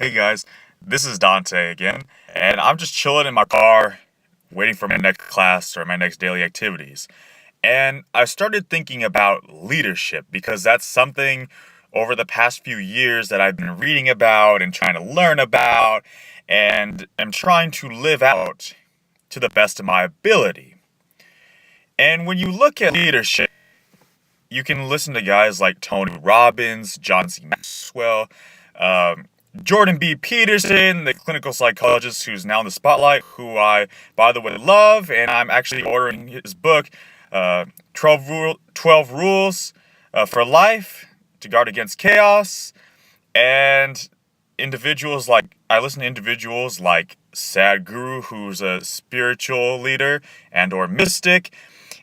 Hey guys, this is Dante again, and I'm just chilling in my car, waiting for my next class or my next daily activities. And I started thinking about leadership because that's something over the past few years that I've been reading about and trying to learn about, and am trying to live out to the best of my ability. And when you look at leadership, you can listen to guys like Tony Robbins, John C. Maxwell, um, Jordan B. Peterson, the clinical psychologist who's now in the spotlight, who I, by the way, love, and I'm actually ordering his book, 12 Rules for Life to Guard Against Chaos. And I listen to individuals like Sadhguru, who's a spiritual leader and or mystic,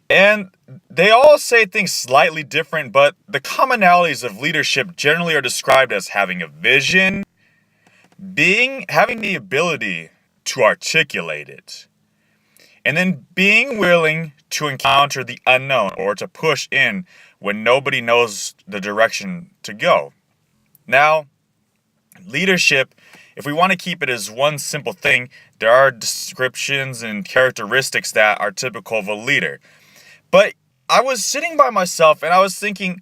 and they all say things slightly different, but the commonalities of leadership generally are described as having a vision, having the ability to articulate it, and then being willing to encounter the unknown or to push in when nobody knows the direction to go. Now, leadership, if we want to keep it as one simple thing, there are descriptions and characteristics that are typical of a leader. But I was sitting by myself and I was thinking,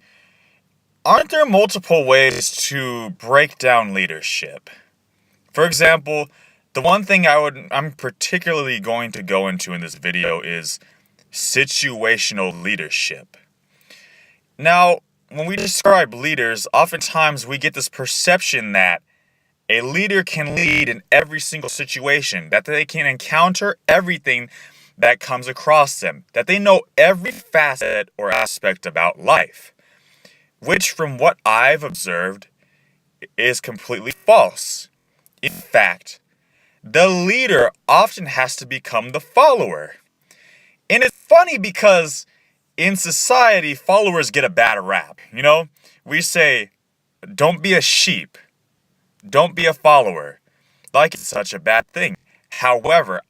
aren't there multiple ways to break down leadership? For example, the one thing I'm particularly going to go into in this video is situational leadership. Now, when we describe leaders, oftentimes we get this perception that a leader can lead in every single situation, that they can encounter everything that comes across them, that they know every facet or aspect about life, which from what I've observed is completely false. In fact, the leader often has to become the follower. And it's funny because in society, followers get a bad rap. We say, don't be a sheep, don't be a follower, like it's such a bad thing. However,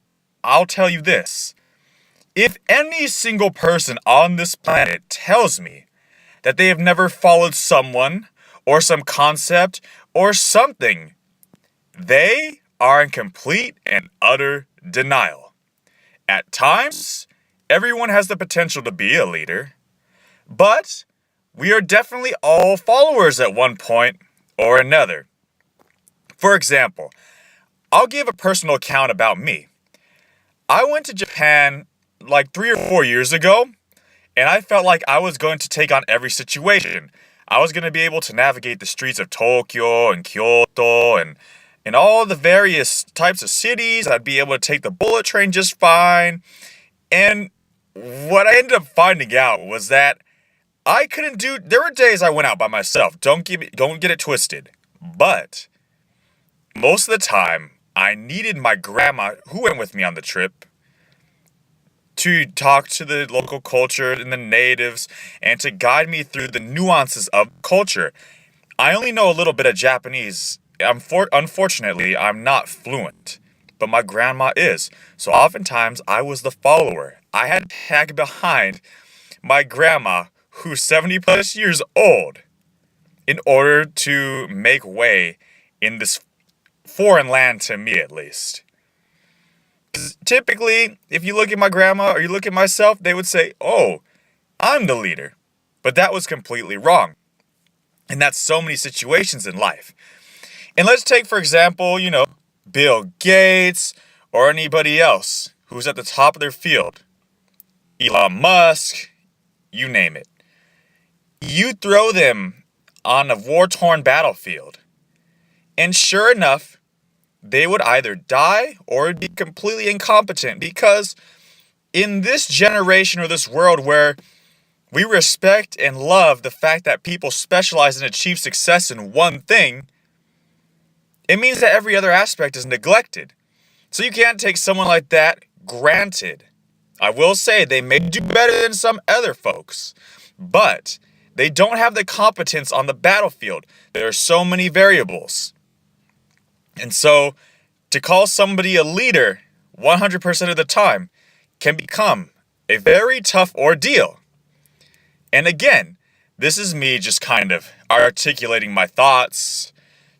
I'll tell you this. If any single person on this planet tells me that they have never followed someone or some concept or something, they are in complete and utter denial. At times, everyone has the potential to be a leader, but we are definitely all followers at one point or another. For example, I'll give a personal account about me. I went to Japan like 3 or 4 years ago, and I felt like I was going to take on every situation. I was going to be able to navigate the streets of Tokyo and Kyoto and all the various types of cities. I'd be able to take the bullet train just fine. And what I ended up finding out was that there were days I went out by myself. Don't get it twisted. But most of the time, I needed my grandma, who went with me on the trip, to talk to the local culture and the natives and to guide me through the nuances of culture. I only know a little bit of Japanese. Unfortunately, I'm not fluent, but my grandma is. So oftentimes, I was the follower. I had to tag behind my grandma, who's 70 plus years old, in order to make way in this foreign land, to me at least. Typically, if you look at my grandma or you look at myself, they would say, oh, I'm the leader. But that was completely wrong. And that's so many situations in life. And let's take, for example, Bill Gates or anybody else who's at the top of their field. Elon Musk, you name it. You throw them on a war-torn battlefield. And sure enough, they would either die or be completely incompetent, because in this generation or this world where we respect and love the fact that people specialize and achieve success in one thing, it means that every other aspect is neglected. So you can't take someone like that granted. I will say they may do better than some other folks, but they don't have the competence on the battlefield. There are so many variables. And so, to call somebody a leader 100% of the time can become a very tough ordeal. And again, this is me just kind of articulating my thoughts,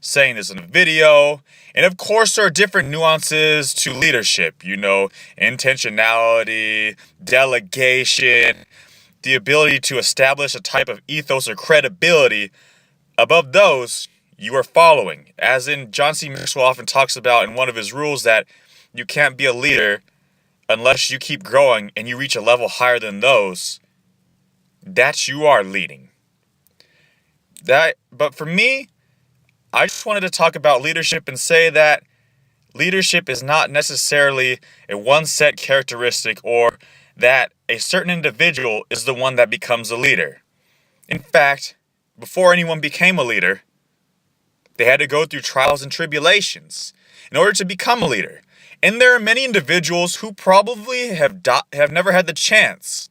saying this in a video. And of course, there are different nuances to leadership, intentionality, delegation, the ability to establish a type of ethos or credibility. Above those, you are following. As in, John C. Maxwell often talks about in one of his rules that you can't be a leader unless you keep growing and you reach a level higher than those. That you are leading. But for me, I just wanted to talk about leadership and say that leadership is not necessarily a one set characteristic or that a certain individual is the one that becomes a leader. In fact, before anyone became a leader, they had to go through trials and tribulations in order to become a leader. And there are many individuals who probably have never had the chance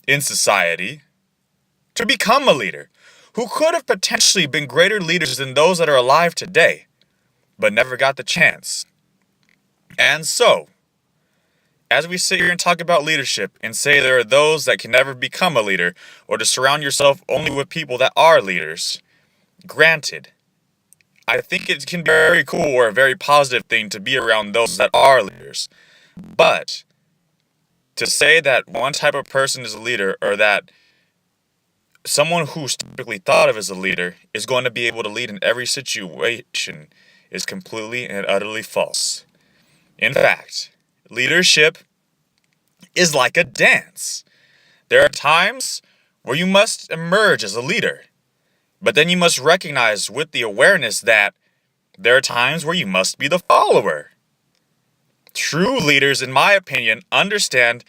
in society to become a leader, who could have potentially been greater leaders than those that are alive today, but never got the chance. And so, as we sit here and talk about leadership and say there are those that can never become a leader, or to surround yourself only with people that are leaders, granted, I think it can be very cool or a very positive thing to be around those that are leaders. But to say that one type of person is a leader, or that someone who's typically thought of as a leader is going to be able to lead in every situation, is completely and utterly false. In fact, leadership is like a dance. There are times where you must emerge as a leader, but then you must recognize with the awareness that there are times where you must be the follower. True leaders, in my opinion, understand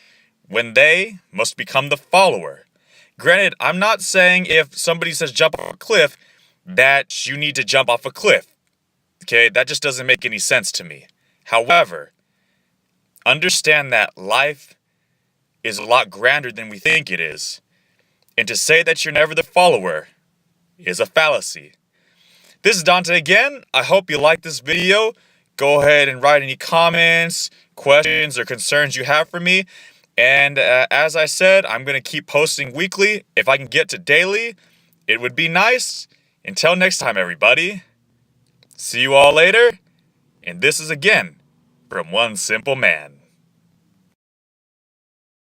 when they must become the follower. Granted, I'm not saying if somebody says jump off a cliff, that you need to jump off a cliff. Okay, that just doesn't make any sense to me. However, understand that life is a lot grander than we think it is. And to say that you're never the follower is a fallacy. This is Dante again. I hope you like this video. Go ahead and write any comments, questions, or concerns you have for me. And as I said, I'm going to keep posting weekly. If I can get to daily, it would be nice. Until next time, everybody. See you all later. And this is again from One Simple Man.